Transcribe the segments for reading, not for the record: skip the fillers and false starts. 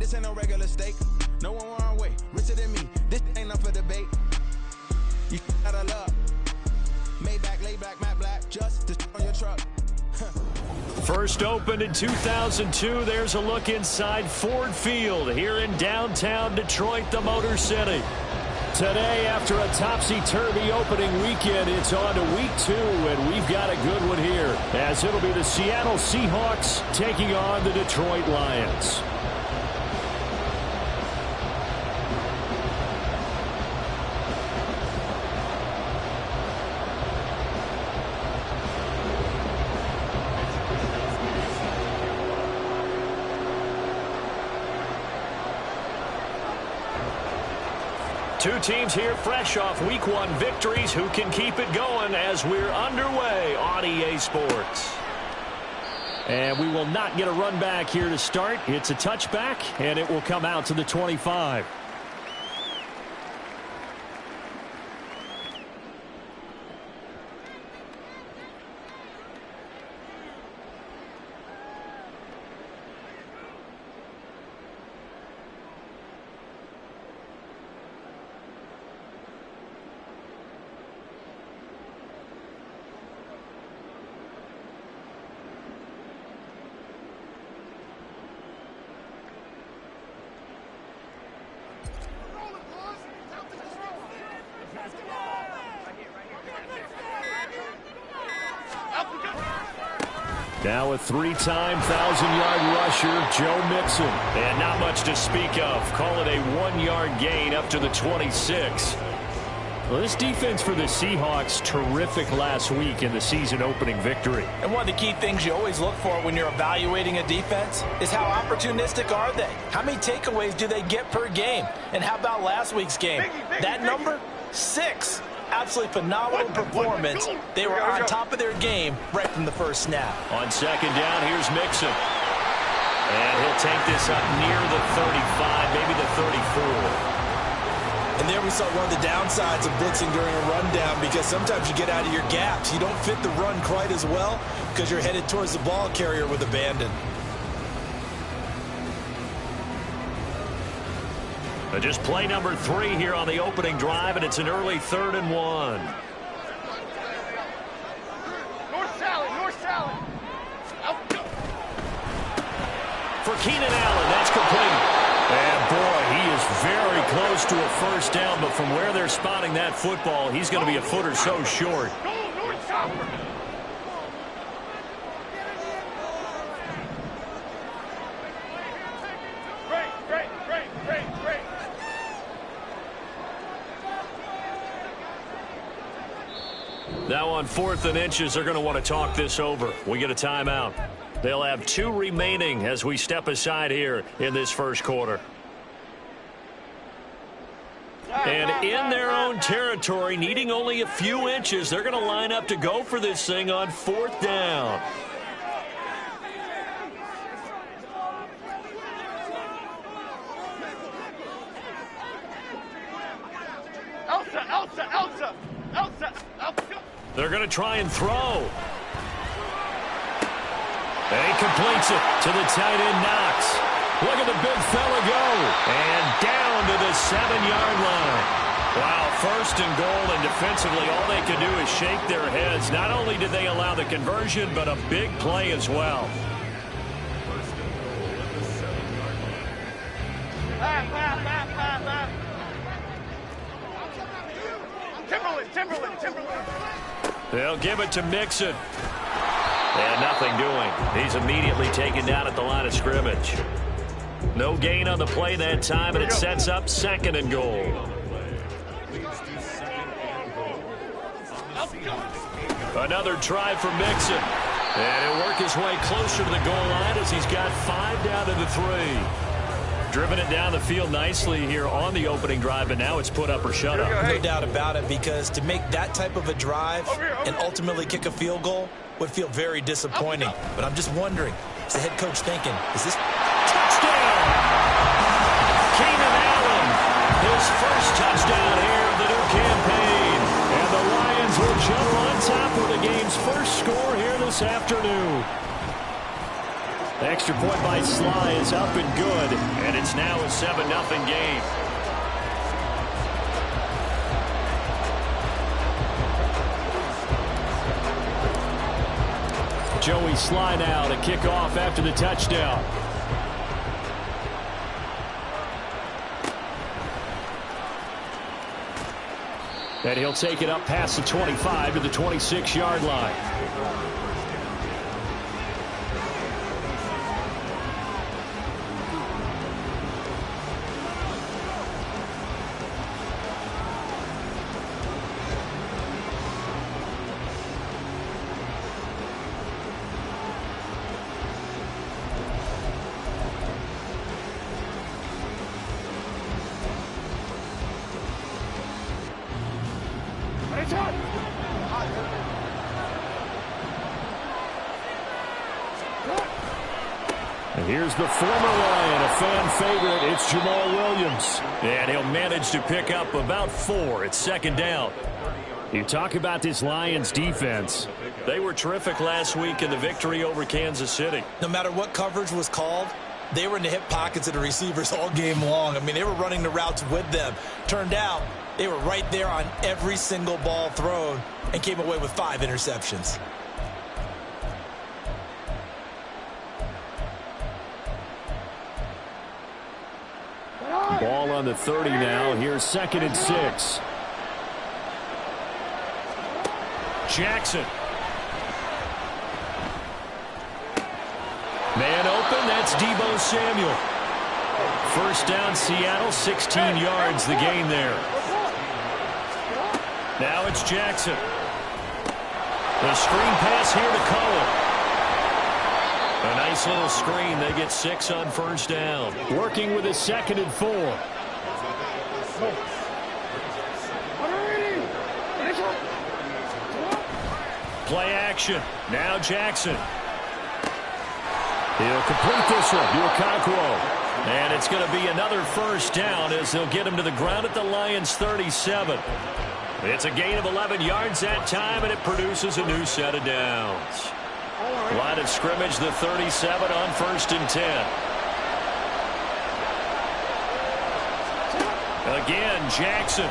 this ain't no regular steak. No one wrong way, richer than me. This ain't up for debate. You out of luck. Maybach, lay back, matte black, just to on your truck. First opened in 2002. There's a look inside Ford Field here in downtown Detroit, the Motor City. Today, after a topsy-turvy opening weekend, it's on to week 2, and we've got a good one here, as it'll be the Seattle Seahawks taking on the Detroit Lions. Two teams here fresh off Week 1 victories. Who can keep it going as we're underway on EA Sports? And we will not get a run back here to start. It's a touchback, and it will come out to the 25. Now a 3-time 1,000-yard rusher, Joe Mixon. And not much to speak of. Call it a 1-yard gain up to the 26. Well, this defense for the Seahawks, terrific last week in the season-opening victory. And one of the key things you always look for when you're evaluating a defense is how opportunistic are they? How many takeaways do they get per game? And how about last week's game? That number? 6. Absolutely phenomenal performance. They were on top of their game right from the first snap. On second down, here's Mixon. And he'll take this up near the 35, maybe the 34. And there we saw one of the downsides of blitzing during a rundown, because sometimes you get out of your gaps. You don't fit the run quite as well because you're headed towards the ball carrier with abandon. Just play number 3 here on the opening drive, and it's an early 3rd and 1. North Sally. For Keenan Allen, that's complete. And boy, he is very close to a first down, but from where they're spotting that football, he's going to be a foot or so short. Now on 4th and inches, they're going to want to talk this over. We get a timeout. They'll have 2 remaining as we step aside here in this first quarter. And in their own territory, needing only a few inches, they're going to line up to go for this thing on 4th down. Elsa. They're going to try and throw. And he completes it to the tight end, Knox. Look at the big fella go. And down to the 7-yard line. Wow, 1st and goal, and defensively all they can do is shake their heads. Not only did they allow the conversion, but a big play as well. Timberland. They'll give it to Mixon. And nothing doing. He's immediately taken down at the line of scrimmage. No gain on the play that time, and it sets up 2nd and goal. Another try for Mixon. And he'll work his way closer to the goal line as he's got 5 down to the 3. Driven it down the field nicely here on the opening drive, and now it's put up or shut up. No doubt about it, because to make that type of a drive and ultimately kick a field goal would feel very disappointing. But I'm just wondering, is the head coach thinking, is this... Touchdown! Keenan Allen, his first touchdown here of the new campaign. And the Lions will jump on top of the game's first score here this afternoon. Extra point by Sly is up and good, and it's now a 7-0 game. Joey Sly now to kick off after the touchdown. And he'll take it up past the 25 to the 26-yard line. And here's the former Lion, a fan favorite. It's Jamal Williams. And he'll manage to pick up about 4 at second down. You talk about this Lions defense. They were terrific last week in the victory over Kansas City. No matter what coverage was called, they were in the hip pockets of the receivers all game long. I mean, they were running the routes with them. Turned out they were right there on every single ball thrown and came away with 5 interceptions. Ball on the 30 now. Here's 2nd and 6. Jackson. Man open. That's Deebo Samuel. First down, Seattle. 16 yards the gain there. Now it's Jackson. The screen pass here to Cullen. A nice little screen. They get 6 on first down. Working with a 2nd and 4. Play action. Now Jackson. He'll complete this one to Okonkwo. And it's going to be another first down as they'll get him to the ground at the Lions' 37. It's a gain of 11 yards that time, and it produces a new set of downs. Line of scrimmage, the 37 on 1st and 10. Again, Jackson.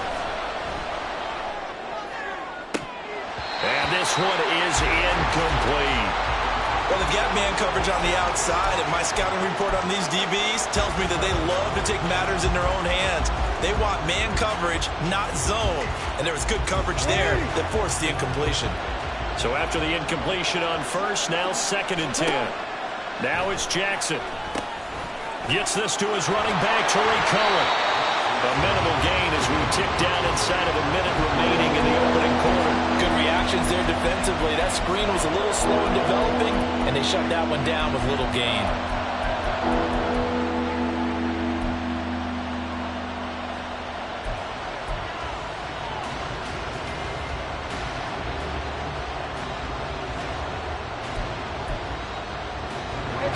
And this one is incomplete. Well, they've got man coverage on the outside, and my scouting report on these DBs tells me that they love to take matters in their own hands. They want man coverage, not zone. And there was good coverage there that forced the incompletion. So after the incompletion on first, now 2nd and 10. Now it's Jackson. Gets this to his running back, Tariq Cohen. A minimal gain as we tick down inside of a minute remaining in the opening quarter. Good reactions there defensively. That screen was a little slow in developing, and they shut that one down with little gain.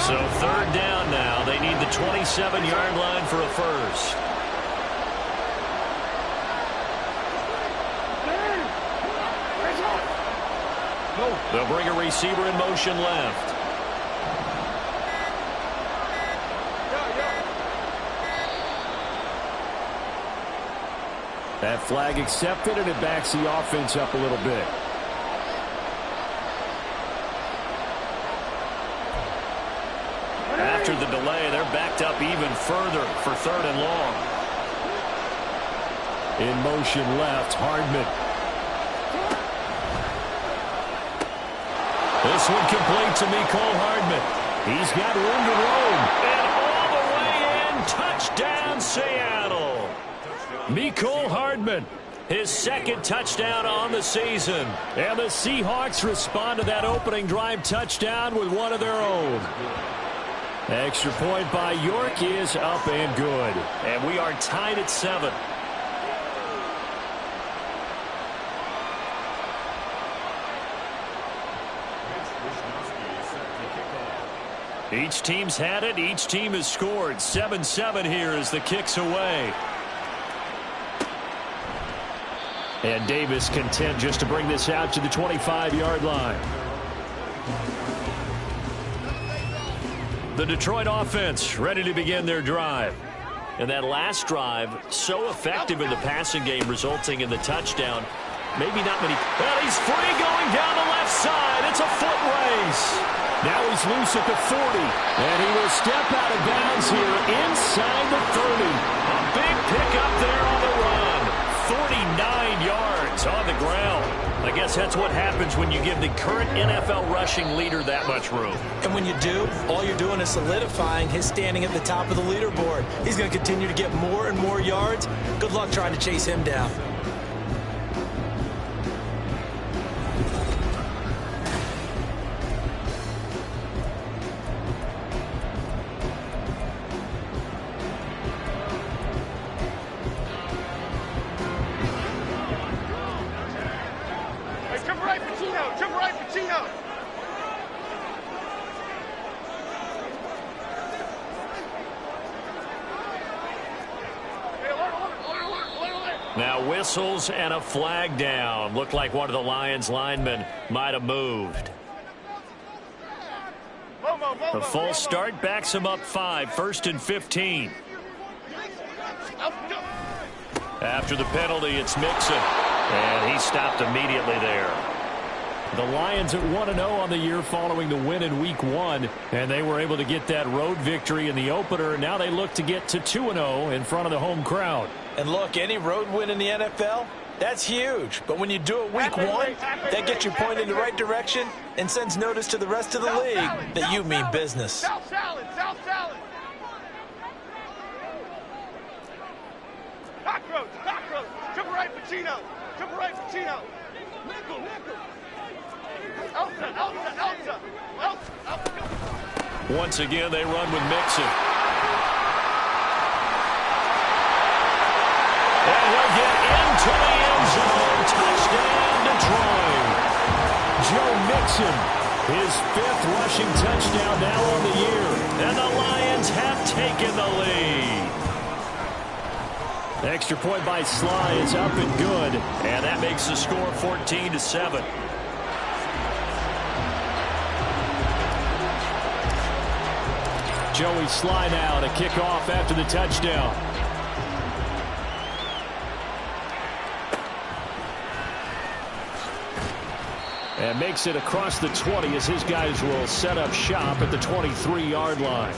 So 3rd down now. They need the 27-yard line for a first. They'll bring a receiver in motion left. That flag accepted, and it backs the offense up a little bit. After the delay, they're backed up even further for 3rd and long. In motion left, Hardman. This one complete to Mecole Hardman. He's got room to roam. And all the way in, touchdown Seattle. Mecole Hardman, his 2nd touchdown on the season. And the Seahawks respond to that opening drive touchdown with one of their own. Extra point by York is up and good. And we are tied at 7. Each team's had it. Each team has scored. 7-7 here as the kick's away. And Davis content just to bring this out to the 25-yard line. The Detroit offense ready to begin their drive. And that last drive, so effective in the passing game, resulting in the touchdown. Maybe not many. Well, he's free going down the left side. It's a foot race. Now he's loose at the 40. And he will step out of bounds here inside the 30. A big pickup there on the run. 49 yards on the ground. I guess that's what happens when you give the current NFL rushing leader that much room. And when you do, all you're doing is solidifying his standing at the top of the leaderboard. He's going to continue to get more and more yards. Good luck trying to chase him down. Now whistles and a flag down. Looked like one of the Lions linemen might have moved. The false start backs him up 5, 1st and 15. After the penalty, it's Mixon. And he stopped immediately there. The Lions at 1-0 on the year following the win in Week 1. And they were able to get that road victory in the opener. Now they look to get to 2-0 in front of the home crowd. And look, any road win in the NFL, that's huge. But when you do it Week 1, that gets you pointed in the right direction and sends notice to the rest of the league that you mean business. South salad, South salad. Cockroach. Triple right, Pacino. Triple right, Pacino. Nickel. Elsa. Once again, they run with Mixon. And he'll get into the end zone. Touchdown, Detroit. Joe Mixon, his 5th rushing touchdown now on the year. And the Lions have taken the lead. The extra point by Sly is up and good. And that makes the score 14-7. Joey Sly now to kick off after the touchdown. And makes it across the 20 as his guys will set up shop at the 23-yard line.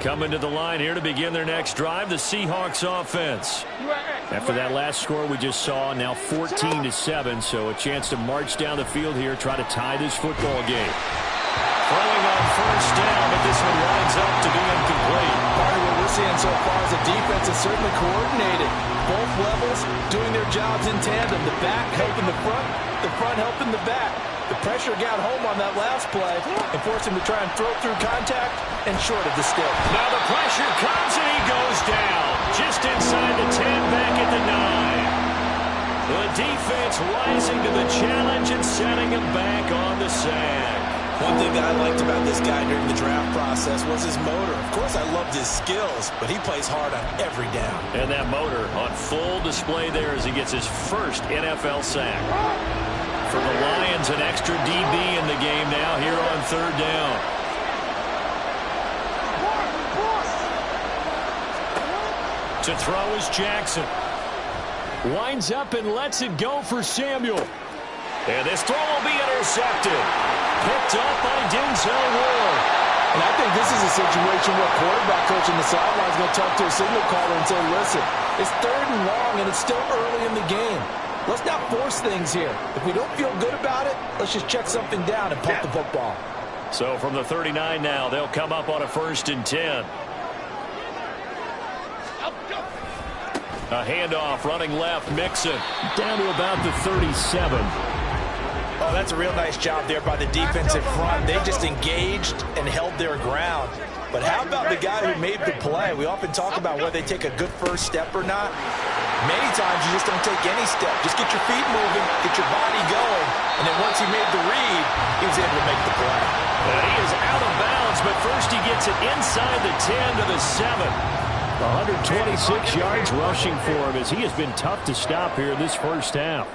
Coming to the line here to begin their next drive, the Seahawks offense. After that last score we just saw, now 14-7, so a chance to march down the field here, try to tie this football game. Throwing on first down, but this one winds up to be incomplete. Part of what we're seeing so far is the defense is certainly coordinated. Both levels doing their jobs in tandem. The back helping the front helping the back. The pressure got home on that last play and forced him to try and throw through contact and short of the stick. Now the pressure comes and he goes down. Just inside the 10, back at the 9. The defense rising to the challenge and setting him back on the sack. One thing that I liked about this guy during the draft process was his motor. Of course, I loved his skills, but he plays hard on every down. And that motor on full display there as he gets his first NFL sack. For the Lions, an extra DB in the game now here on 3rd down. To throw is Jackson. Winds up and lets it go for Samuel. And this throw will be intercepted. Picked up by Denzel Ward. And I think this is a situation where quarterback coach on the sideline is going to talk to a signal caller and say, listen, it's 3rd and long and it's still early in the game. Let's not force things here. If we don't feel good about it, let's just check something down and pump the football. So from the 39 now, they'll come up on a 1st and 10. A handoff running left, Mixon. Down to about the 37. Oh, that's a real nice job there by the defensive front. They just engaged and held their ground. But how about the guy who made the play? We often talk about whether they take a good first step or not. Many times you just don't take any step. Just get your feet moving, get your body going, and then once he made the read, he was able to make the play. And he is out of bounds, but first he gets it inside the 10 to the 7. 126 yards rushing for him as he has been tough to stop here in this first half.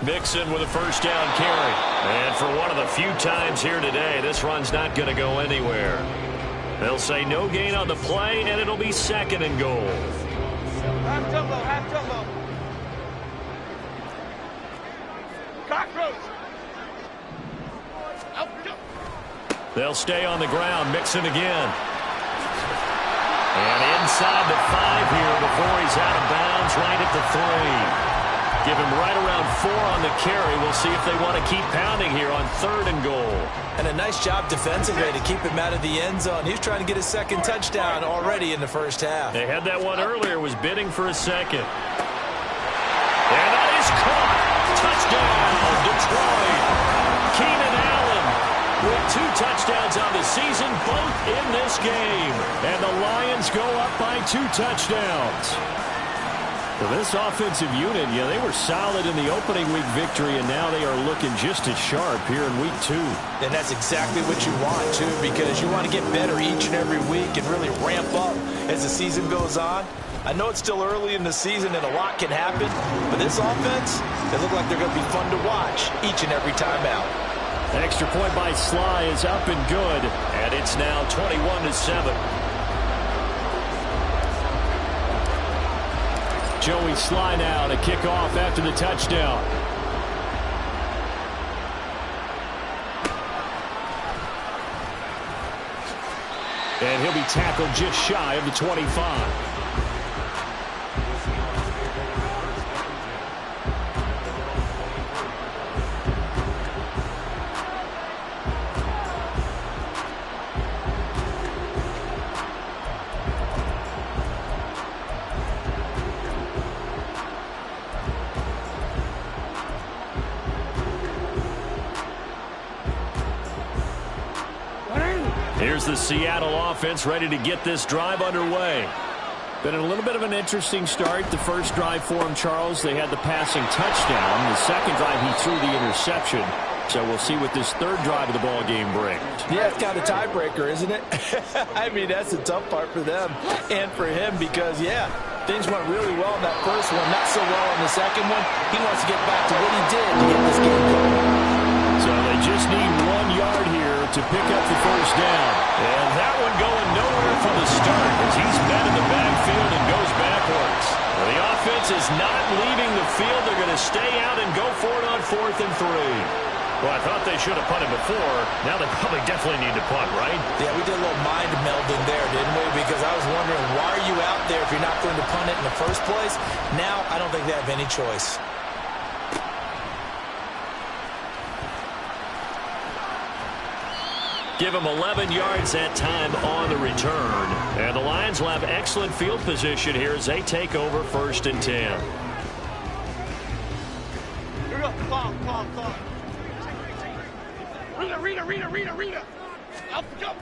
Mixon with a first down carry. And for one of the few times here today, this run's not going to go anywhere. They'll say no gain on the play, and it'll be 2nd and goal. Half jumbo, half jumbo. Cockroach. They'll stay on the ground. Mixon again. And inside the 5 here before he's out of bounds, right at the 3. Give him right around 4 on the carry. We'll see if they want to keep pounding here on 3rd and goal. And a nice job defensively to keep him out of the end zone. He was trying to get his 2nd touchdown already in the first half. They had that one earlier, was bidding for a 2nd. And that is caught. Touchdown, Detroit. Keenan Allen with 2 touchdowns on the season, both in this game. And the Lions go up by 2 touchdowns. Well, this offensive unit, yeah, they were solid in the opening week victory, and now they are looking just as sharp here in week 2. And that's exactly what you want, too, because you want to get better each and every week and really ramp up as the season goes on. I know it's still early in the season and a lot can happen, but this offense, they look like they're going to be fun to watch each and every time out. Extra point by Sly is up and good, and it's now 21-7. Joey Sly now to kick off after the touchdown. And he'll be tackled just shy of the 25. Here's the Seattle offense ready to get this drive underway. Been a little bit of an interesting start. The first drive for him, Charles, they had the passing touchdown. The second drive, he threw the interception. So we'll see what this third drive of the ball game brings. Yeah, it's kind of a tiebreaker, isn't it? I mean, that's the tough part for them and for him because, yeah, things went really well in that first one, not so well in the second one. He wants to get back to what he did to get this game going. So they just need 1 yard here to pick up the first down. And that one going nowhere from the start as he's met in the backfield and goes backwards. Well, the offense is not leaving the field. They're going to stay out and go for it on 4th and 3. Well, I thought they should have punted before. Now they probably definitely need to punt, right? Yeah, we did a little mind melding there, didn't we? Because I was wondering, why are you out there if you're not going to punt it in the first place? Now I don't think they have any choice. Give them 11 yards that time on the return. And the Lions will have excellent field position here as they take over 1st and 10. Here we go. Clock. Rita. Up, go.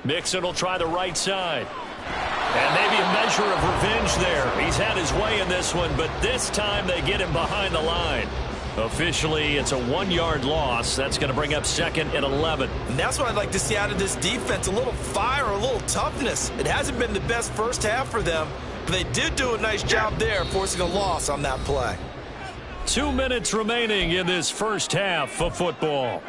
Mixon will try the right side. And maybe a measure of revenge there. He's had his way in this one, but this time they get him behind the line. Officially, it's a 1-yard loss. That's going to bring up 2nd and 11. And that's what I'd like to see out of this defense, a little fire, a little toughness. It hasn't been the best first half for them, but they did do a nice job there, forcing a loss on that play. 2 minutes remaining in this first half of football.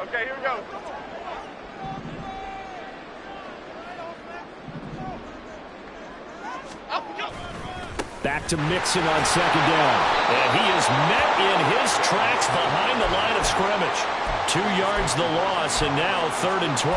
Okay, here we go. Back to Mixon on 2nd down. And he is met in his tracks behind the line of scrimmage. 2 yards the loss, and now 3rd and 12.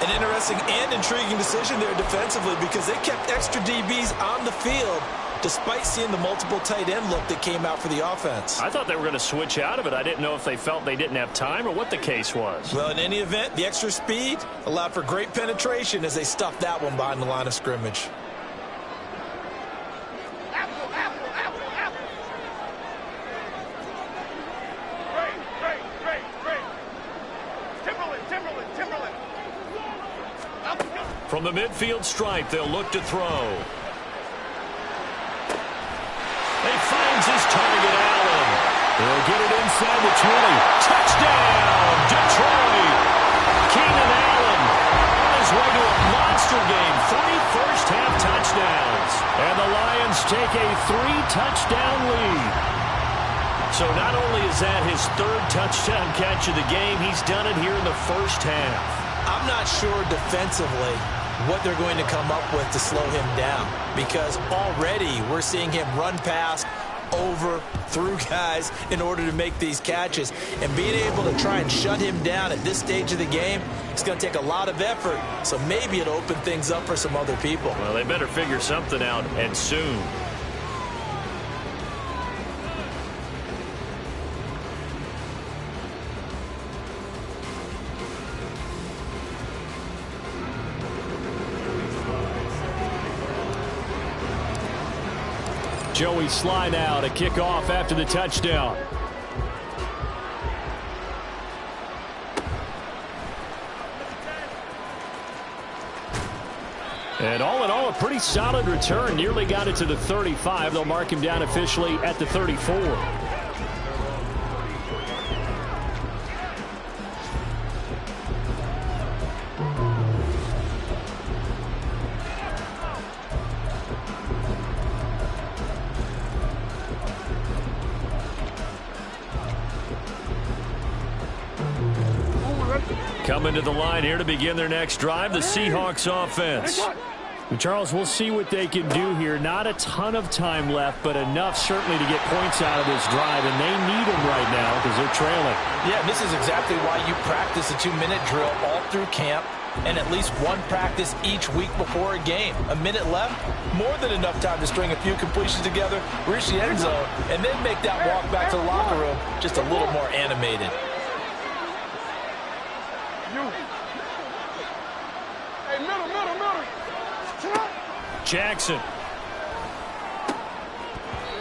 An interesting and intriguing decision there defensively because they kept extra DBs on the field despite seeing the multiple tight end look that came out for the offense. I thought they were going to switch out of it. I didn't know if they felt they didn't have time or what the case was. Well, in any event, the extra speed allowed for great penetration as they stuffed that one behind the line of scrimmage. From the midfield stripe, they'll look to throw. He finds his target, Allen. He'll get it inside the 20. Touchdown, Detroit. Keenan Allen on his way to a monster game. 3 first-half touchdowns. And the Lions take a 3-touchdown lead. So not only is that his 3rd touchdown catch of the game, he's done it here in the first half. I'm not sure defensively what they're going to come up with to slow him down, because already we're seeing him run past, over, through guys in order to make these catches. And being able to try and shut him down at this stage of the game, it's going to take a lot of effort. So maybe it'll open things up for some other people. Well, they better figure something out, and soon. Joey Sly now to kick off after the touchdown. And all in all, a pretty solid return. Nearly got it to the 35. They'll mark him down officially at the 34. Coming to the line here to begin their next drive, the Seahawks offense. And Charles, we'll see what they can do here. Not a ton of time left, but enough certainly to get points out of this drive, and they need them right now because they're trailing. Yeah, this is exactly why you practice a 2-minute drill all through camp and at least one practice each week before a game. A minute left, more than enough time to string a few completions together, reach the end zone, and then make that walk back to the locker room just a little more animated. Hey, middle. Jackson.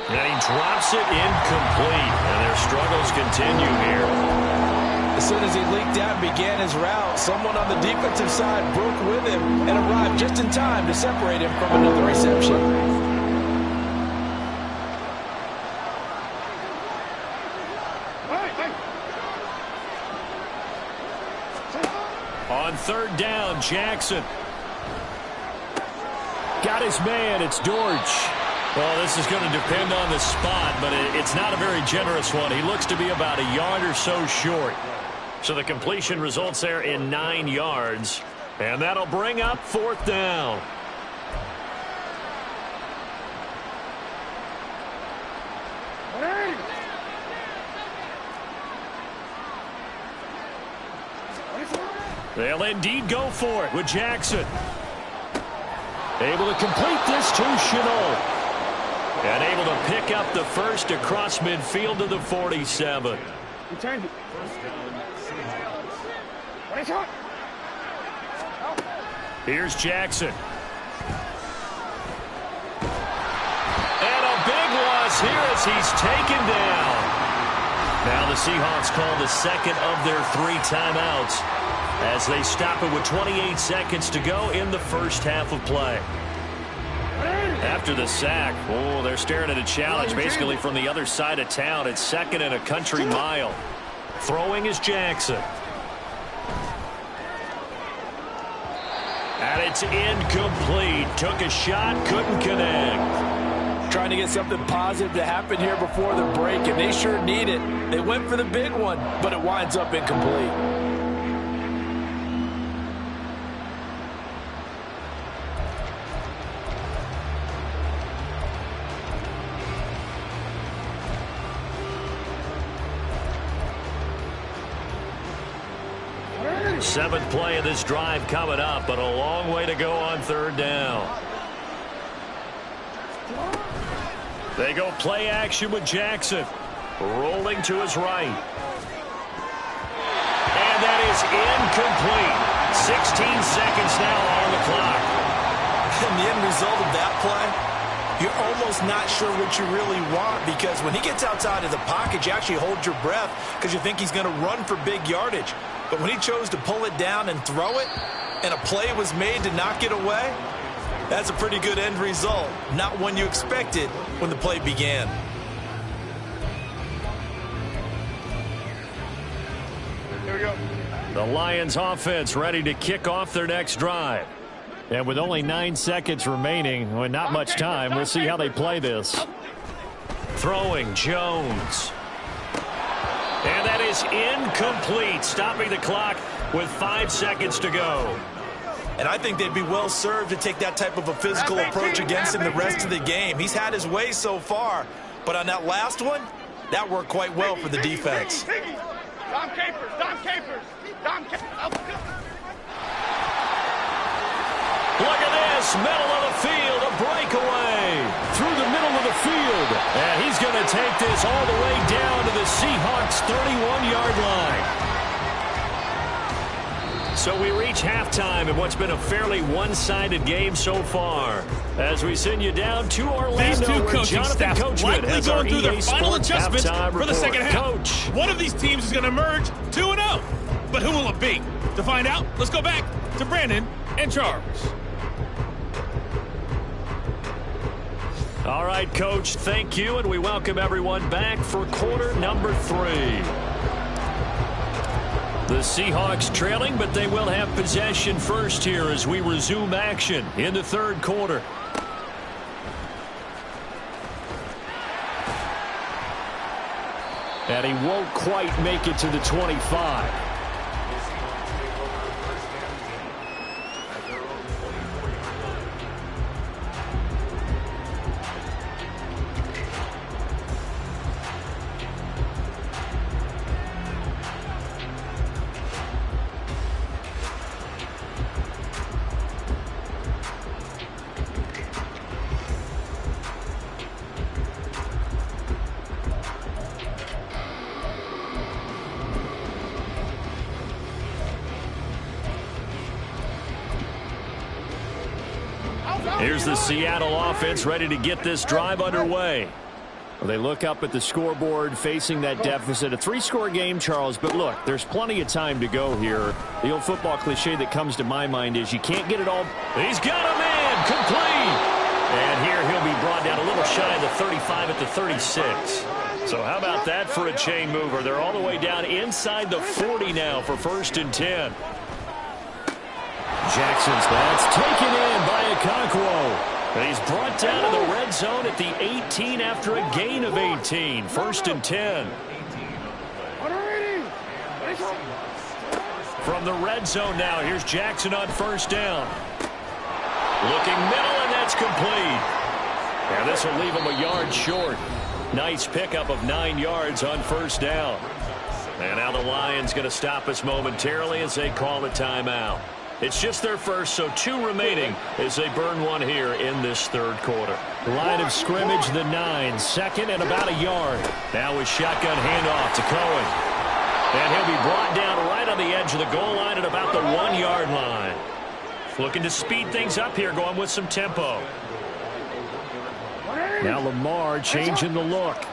And he drops it incomplete. And their struggles continue here. As soon as he leaked out and began his route, someone on the defensive side broke with him and arrived just in time to separate him from another reception. On 3rd down, Jackson. Got his man. It's Dortch. Well, this is going to depend on the spot, but it's not a very generous one. He looks to be about a yard or so short. So the completion results there in 9 yards. And that'll bring up 4th down. They'll indeed go for it with Jackson. Able to complete this to Chenault. And able to pick up the first across midfield to the 47. Here's Jackson. And a big loss here as he's taken down. Now the Seahawks call the second of their 3 timeouts as they stop it with 28 seconds to go in the first half of play. After the sack, they're staring at a challenge basically from the other side of town. It's 2nd and a country mile. Throwing is Jackson. And it's incomplete. Took a shot, couldn't connect. Trying to get something positive to happen here before the break, and they sure need it. They went for the big one, but it winds up incomplete. 7th play of this drive coming up, but a long way to go on 3rd down. They go play action with Jackson. Rolling to his right. And that is incomplete. 16 seconds now on the clock. And the end result of that play, you're almost not sure what you really want, because when he gets outside of the pocket, you actually hold your breath because you think he's going to run for big yardage. But when he chose to pull it down and throw it, and a play was made to knock it away, that's a pretty good end result. Not one you expected when the play began. Here we go. The Lions offense ready to kick off their next drive. And with only 9 seconds remaining, well, not much time, we'll see how they play this. Throwing Jones. And that is incomplete, stopping the clock with 5 seconds to go. And I think they'd be well served to take that type of a physical approach against him the rest of the game. He's had his way so far, but on that last one, that worked quite well for the defense. Dom Capers, Dom Capers, Dom Capers. Look at this, middle of the field, a breakaway through the middle of the field. And he's going to take this all the way down to the Seahawks' 31-yard line. So we reach halftime in what's been a fairly one-sided game so far. As we send you down to Orlando, these two where coaching Jonathan staffs Coachman likely has going our through their EA final Sports adjustments halftime for the report. second half. Coach. One of these teams is going to emerge 2-0. But who will it be? To find out, let's go back to Brandon and Charles. All right, Coach, thank you, and we welcome everyone back for quarter number 3. The Seahawks trailing, but they will have possession first here as we resume action in the third quarter. And he won't quite make it to the 25. Here's the Seattle offense ready to get this drive underway. Well, they look up at the scoreboard facing that deficit. A 3-score game, Charles, but look, there's plenty of time to go here. The old football cliche that comes to my mind is you can't get it all. He's got a man complete. And here he'll be brought down a little shy of the 35 at the 36. So how about that for a chain mover? They're all the way down inside the 40 now for 1st and 10. Jackson's that's taken in by Okonkwo. He's brought down to the red zone at the 18 after a gain of 18. 1st and 10. From the red zone now, here's Jackson on 1st down. Looking middle, and that's complete. And this will leave him a yard short. Nice pickup of 9 yards on 1st down. And now the Lions going to stop us momentarily as they call a timeout. It's just their first, so 2 remaining as they burn one here in this third quarter. Line of scrimmage, the 9, 2nd and about a yard. Now with shotgun handoff to Cohen. And he'll be brought down right on the edge of the goal line at about the 1-yard line. Looking to speed things up here, going with some tempo. Now Lamar changing the look.